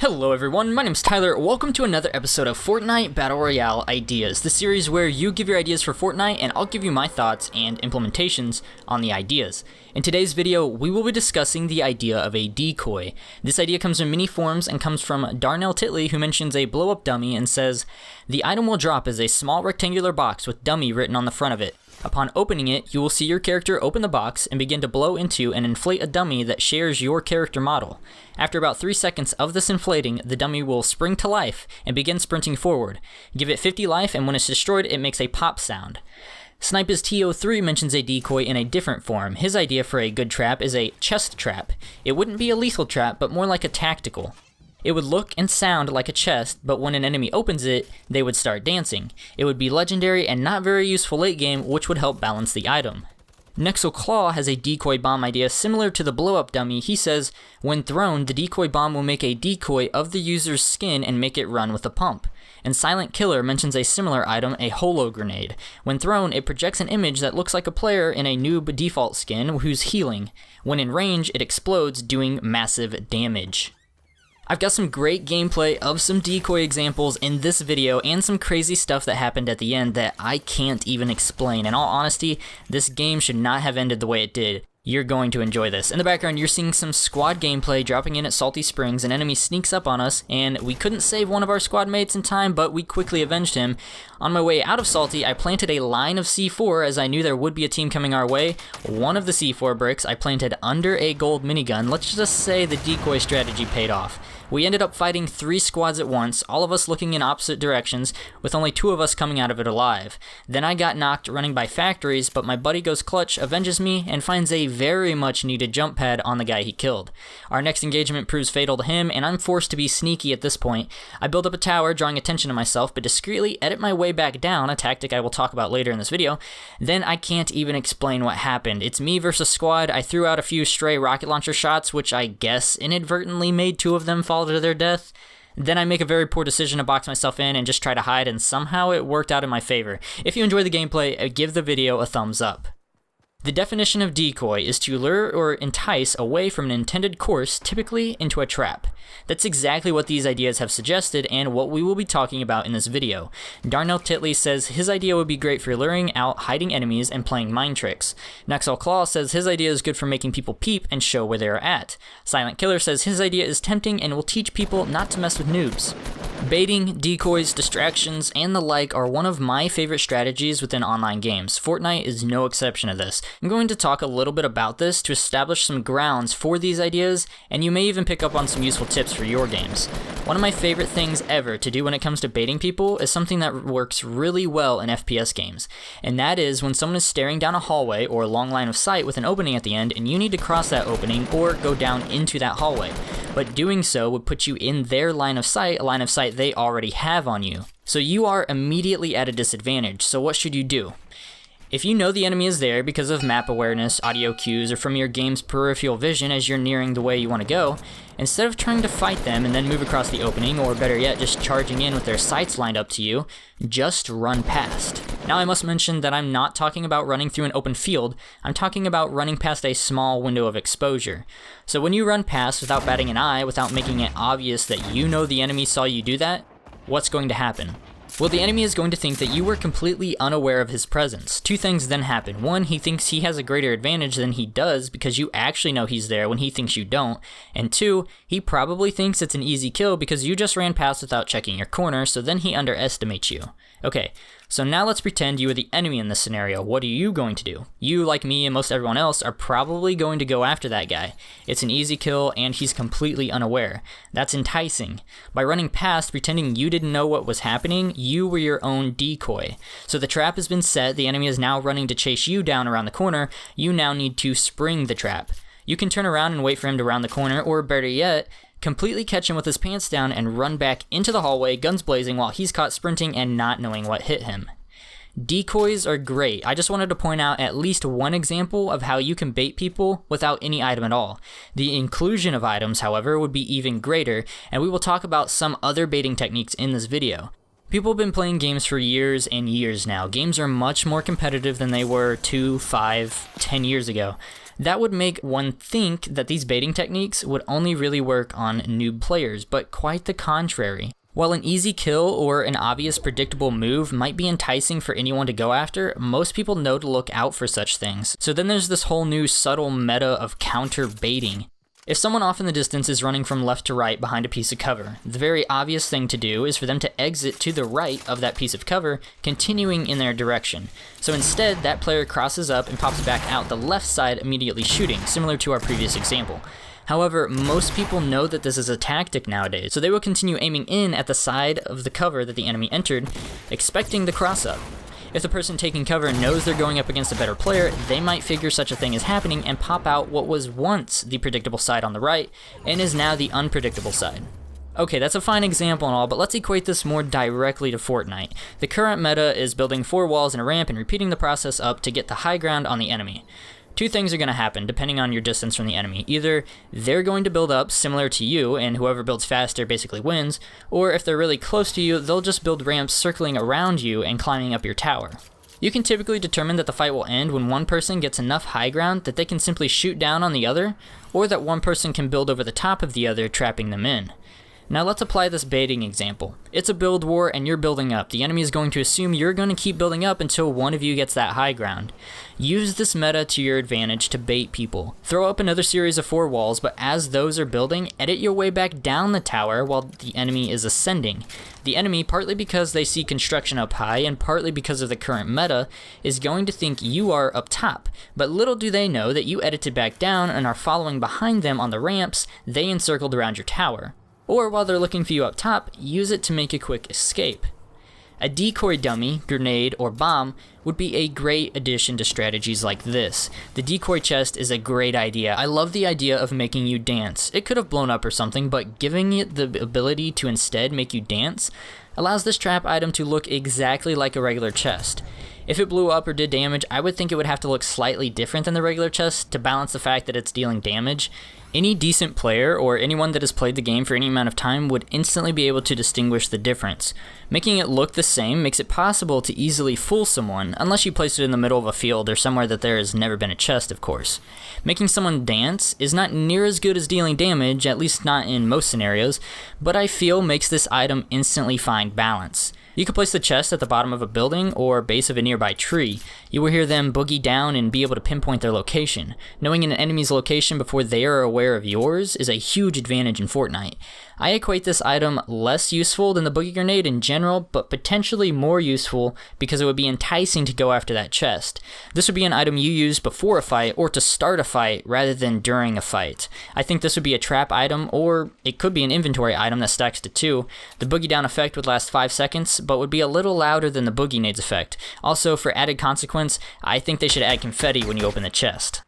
Hello everyone, my name's Tyler. Welcome to another episode of Fortnite Battle Royale Ideas, the series where you give your ideas for Fortnite and I'll give you my thoughts and implementations on the ideas. In today's video, we will be discussing the idea of a decoy. This idea comes in many forms and comes from Darnell Titley, who mentions a blow-up dummy and says, "The item will drop as a small rectangular box with dummy written on the front of it. Upon opening it, you will see your character open the box and begin to blow into and inflate a dummy that shares your character model. After about 3 seconds of this inflating, the dummy will spring to life and begin sprinting forward. Give it 50 life, and when it's destroyed, it makes a pop sound." Snipers TO3 mentions a decoy in a different form. His idea for a good trap is a chest trap. It wouldn't be a lethal trap, but more like a tactical. It would look and sound like a chest, but when an enemy opens it, they would start dancing. It would be legendary and not very useful late game, which would help balance the item. Nexel Claw has a decoy bomb idea similar to the blow-up dummy. He says, when thrown, the decoy bomb will make a decoy of the user's skin and make it run with a pump. And Silent Killer mentions a similar item, a holo grenade. When thrown, it projects an image that looks like a player in a noob default skin who's healing. When in range, it explodes, doing massive damage. I've got some great gameplay of some decoy examples in this video and some crazy stuff that happened at the end that I can't even explain. In all honesty, this game should not have ended the way it did. You're going to enjoy this. In the background, you're seeing some squad gameplay dropping in at Salty Springs. An enemy sneaks up on us, and we couldn't save one of our squad mates in time, but we quickly avenged him. On my way out of Salty, I planted a line of C4 as I knew there would be a team coming our way. One of the C4 bricks I planted under a gold minigun. Let's just say the decoy strategy paid off. We ended up fighting 3 squads at once, all of us looking in opposite directions, with only 2 of us coming out of it alive. Then I got knocked running by factories, but my buddy goes clutch, avenges me, and finds a very much needed jump pad on the guy he killed. Our next engagement proves fatal to him, and I'm forced to be sneaky at this point. I build up a tower, drawing attention to myself, but discreetly edit my way back down, a tactic I will talk about later in this video. Then I can't even explain what happened. It's me versus squad. I threw out a few stray rocket launcher shots, which I guess inadvertently made 2 of them fall to their death. Then I make a very poor decision to box myself in and just try to hide, and somehow it worked out in my favor. If you enjoy the gameplay, give the video a thumbs up. The definition of decoy is to lure or entice away from an intended course, typically into a trap. That's exactly what these ideas have suggested and what we will be talking about in this video. Darnell Titley says his idea would be great for luring out hiding enemies and playing mind tricks. Nexel Claw says his idea is good for making people peep and show where they are at. Silent Killer says his idea is tempting and will teach people not to mess with noobs. Baiting, decoys, distractions, and the like are one of my favorite strategies within online games. Fortnite is no exception to this. I'm going to talk a little bit about this to establish some grounds for these ideas, and you may even pick up on some useful tips for your games. One of my favorite things ever to do when it comes to baiting people is something that works really well in FPS games, and that is when someone is staring down a hallway or a long line of sight with an opening at the end, and you need to cross that opening or go down into that hallway. But doing so would put you in their line of sight, a line of sight they already have on you. So you are immediately at a disadvantage. So what should you do? If you know the enemy is there because of map awareness, audio cues, or from your game's peripheral vision as you're nearing the way you want to go, instead of trying to fight them and then move across the opening, or better yet, just charging in with their sights lined up to you, just run past. Now I must mention that I'm not talking about running through an open field, I'm talking about running past a small window of exposure. So when you run past without batting an eye, without making it obvious that you know the enemy saw you do that, what's going to happen? Well, the enemy is going to think that you were completely unaware of his presence. 2 things then happen. 1, he thinks he has a greater advantage than he does because you actually know he's there when he thinks you don't. And 2, he probably thinks it's an easy kill because you just ran past without checking your corner, so then he underestimates you. Okay, so now let's pretend you are the enemy in this scenario. What are you going to do? You, like me and most everyone else, are probably going to go after that guy. It's an easy kill and he's completely unaware. That's enticing. By running past, pretending you didn't know what was happening, you were your own decoy. So the trap has been set, the enemy is now running to chase you down around the corner, you now need to spring the trap. You can turn around and wait for him to round the corner, or better yet, completely catch him with his pants down and run back into the hallway, guns blazing, while he's caught sprinting and not knowing what hit him. Decoys are great. I just wanted to point out at least one example of how you can bait people without any item at all. The inclusion of items, however, would be even greater, and we will talk about some other baiting techniques in this video. People have been playing games for years and years now. Games are much more competitive than they were 2, 5, 10 years ago. That would make one think that these baiting techniques would only really work on noob players, but quite the contrary. While an easy kill or an obvious predictable move might be enticing for anyone to go after, most people know to look out for such things. So then there's this whole new subtle meta of counter baiting. If someone off in the distance is running from left to right behind a piece of cover, the very obvious thing to do is for them to exit to the right of that piece of cover, continuing in their direction. So instead, that player crosses up and pops back out the left side, immediately shooting, similar to our previous example. However, most people know that this is a tactic nowadays, so they will continue aiming in at the side of the cover that the enemy entered, expecting the cross-up. If the person taking cover knows they're going up against a better player, they might figure such a thing is happening and pop out what was once the predictable side on the right, and is now the unpredictable side. Okay, that's a fine example and all, but let's equate this more directly to Fortnite. The current meta is building 4 walls and a ramp and repeating the process up to get the high ground on the enemy. Two things are going to happen depending on your distance from the enemy. Either they're going to build up similar to you, and whoever builds faster basically wins, or if they're really close to you, they'll just build ramps circling around you and climbing up your tower. You can typically determine that the fight will end when one person gets enough high ground that they can simply shoot down on the other, or that one person can build over the top of the other, trapping them in. Now let's apply this baiting example. It's a build war and you're building up. The enemy is going to assume you're going to keep building up until one of you gets that high ground. Use this meta to your advantage to bait people. Throw up another series of 4 walls, but as those are building, edit your way back down the tower while the enemy is ascending. The enemy, partly because they see construction up high and partly because of the current meta, is going to think you are up top. But little do they know that you edited back down and are following behind them on the ramps they encircled around your tower. Or while they're looking for you up top, use it to make a quick escape. A decoy dummy, grenade, or bomb would be a great addition to strategies like this. The Decoy Chest is a great idea. I love the idea of making you dance. It could have blown up or something, but giving it the ability to instead make you dance allows this trap item to look exactly like a regular chest. If it blew up or did damage, I would think it would have to look slightly different than the regular chest to balance the fact that it's dealing damage. Any decent player, or anyone that has played the game for any amount of time, would instantly be able to distinguish the difference. Making it look the same makes it possible to easily fool someone, unless you place it in the middle of a field or somewhere that there has never been a chest, of course. Making someone dance is not near as good as dealing damage, at least not in most scenarios, but I feel makes this item instantly find balance. You could place the chest at the bottom of a building or base of a nearby tree. You will hear them boogie down and be able to pinpoint their location. Knowing an enemy's location before they are aware of yours is a huge advantage in Fortnite. I equate this item less useful than the boogie grenade in general, but potentially more useful because it would be enticing to go after that chest. This would be an item you use before a fight or to start a fight rather than during a fight. I think this would be a trap item, or it could be an inventory item that stacks to 2. The boogie down effect would last 5 seconds, but would be a little louder than the boogie nades effect. Also, for added consequence, I think they should add confetti when you open the chest.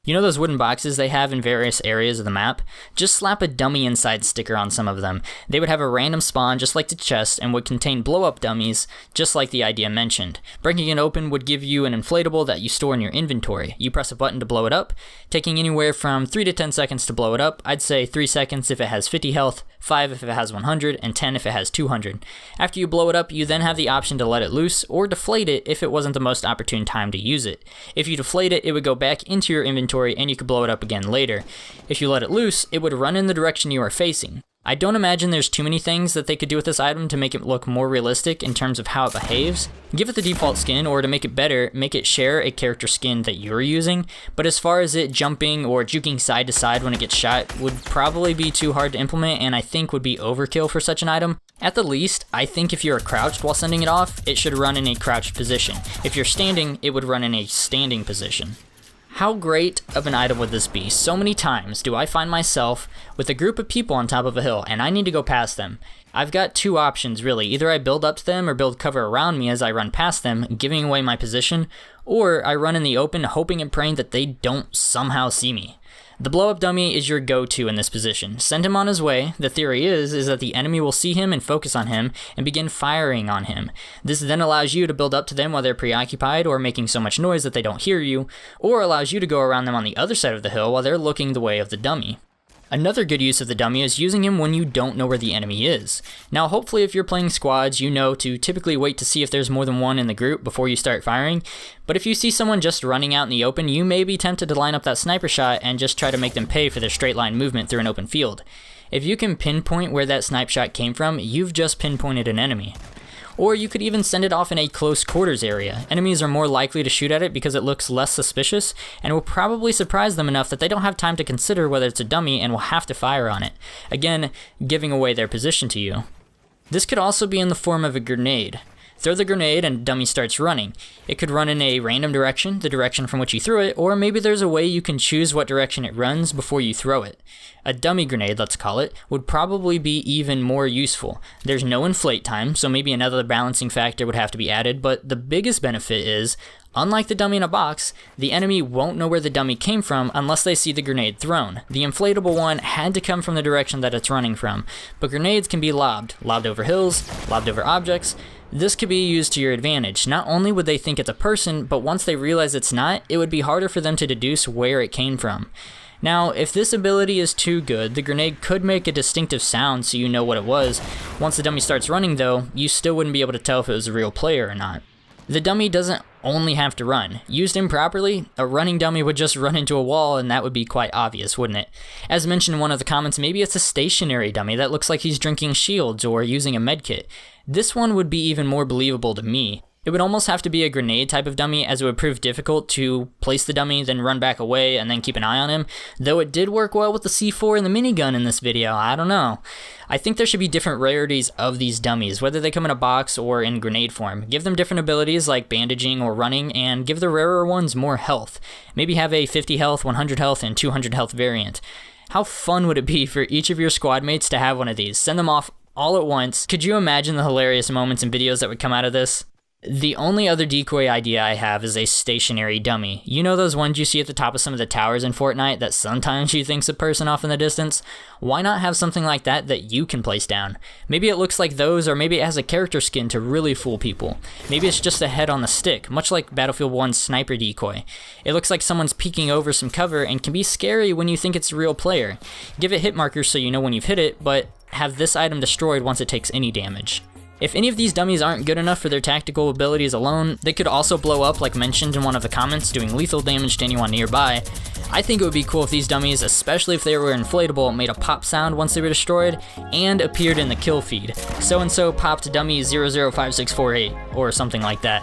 You know those wooden boxes they have in various areas of the map? Just slap a dummy inside sticker on some of them. They would have a random spawn just like the chest and would contain blow-up dummies just like the idea mentioned. Breaking it open would give you an inflatable that you store in your inventory. You press a button to blow it up, taking anywhere from 3 to 10 seconds to blow it up. I'd say 3 seconds if it has 50 health, 5 if it has 100, and 10 if it has 200. After you blow it up, you then have the option to let it loose or deflate it if it wasn't the most opportune time to use it. If you deflate it, it would go back into your inventory and you could blow it up again later. If you let it loose, it would run in the direction you are facing. I don't imagine there's too many things that they could do with this item to make it look more realistic in terms of how it behaves. Give it the default skin, or to make it better, make it share a character skin that you're using, but as far as it jumping or juking side to side when it gets shot would probably be too hard to implement and I think would be overkill for such an item. At the least, I think if you're crouched while sending it off, it should run in a crouched position. If you're standing, it would run in a standing position. How great of an item would this be? So many times do I find myself with a group of people on top of a hill and I need to go past them. I've got 2 options really. Either I build up to them or build cover around me as I run past them, giving away my position, or I run in the open hoping and praying that they don't somehow see me. The blow-up dummy is your go-to in this position. Send him on his way. The theory is that the enemy will see him and focus on him and begin firing on him. This then allows you to build up to them while they're preoccupied or making so much noise that they don't hear you, or allows you to go around them on the other side of the hill while they're looking the way of the dummy. Another good use of the dummy is using him when you don't know where the enemy is. Now hopefully if you're playing squads, you know to typically wait to see if there's more than one in the group before you start firing, but if you see someone just running out in the open, you may be tempted to line up that sniper shot and just try to make them pay for their straight line movement through an open field. If you can pinpoint where that snipe shot came from, you've just pinpointed an enemy. Or you could even send it off in a close quarters area. Enemies are more likely to shoot at it because it looks less suspicious, and will probably surprise them enough that they don't have time to consider whether it's a dummy and will have to fire on it. Again, giving away their position to you. This could also be in the form of a grenade. Throw the grenade and dummy starts running. It could run in a random direction, the direction from which you threw it, or maybe there's a way you can choose what direction it runs before you throw it. A dummy grenade, let's call it, would probably be even more useful. There's no inflate time, so maybe another balancing factor would have to be added, but the biggest benefit is, unlike the dummy in a box, the enemy won't know where the dummy came from unless they see the grenade thrown. The inflatable one had to come from the direction that it's running from, but grenades can be lobbed over hills, lobbed over objects. This could be used to your advantage. Not only would they think it's a person, but once they realize it's not, it would be harder for them to deduce where it came from. Now, if this ability is too good, the grenade could make a distinctive sound so you know what it was. Once the dummy starts running though, you still wouldn't be able to tell if it was a real player or not. The dummy doesn't only have to run. Used improperly, a running dummy would just run into a wall and that would be quite obvious, wouldn't it? As mentioned in one of the comments, maybe it's a stationary dummy that looks like he's drinking shields or using a medkit. This one would be even more believable to me. It would almost have to be a grenade type of dummy, as it would prove difficult to place the dummy, then run back away, and then keep an eye on him. Though it did work well with the C4 and the minigun in this video, I don't know. I think there should be different rarities of these dummies, whether they come in a box or in grenade form. Give them different abilities like bandaging or running, and give the rarer ones more health. Maybe have a 50 health, 100 health, and 200 health variant. How fun would it be for each of your squad mates to have one of these? Send them off all at once. Could you imagine the hilarious moments and videos that would come out of this? The only other decoy idea I have is a stationary dummy. You know those ones you see at the top of some of the towers in Fortnite that sometimes you think's a person off in the distance? Why not have something like that that you can place down? Maybe it looks like those, or maybe it has a character skin to really fool people. Maybe it's just a head on the stick, much like Battlefield 1's sniper decoy. It looks like someone's peeking over some cover and can be scary when you think it's a real player. Give it hit markers so you know when you've hit it, but have this item destroyed once it takes any damage. If any of these dummies aren't good enough for their tactical abilities alone, they could also blow up like mentioned in one of the comments, doing lethal damage to anyone nearby. I think it would be cool if these dummies, especially if they were inflatable, made a pop sound once they were destroyed, and appeared in the kill feed. So-and-so popped dummy 005648, or something like that.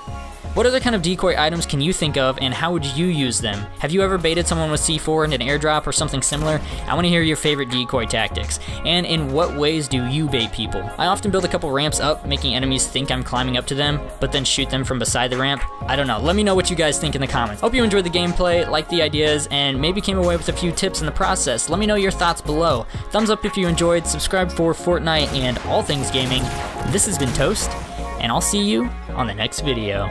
What other kind of decoy items can you think of, and how would you use them? Have you ever baited someone with C4 and an airdrop or something similar? I want to hear your favorite decoy tactics. And in what ways do you bait people? I often build a couple ramps up, making enemies think I'm climbing up to them, but then shoot them from beside the ramp. I don't know, let me know what you guys think in the comments. Hope you enjoyed the gameplay, liked the ideas, and maybe came away with a few tips in the process. Let me know your thoughts below. Thumbs up if you enjoyed, subscribe for Fortnite and all things gaming. This has been Toast, and I'll see you on the next video.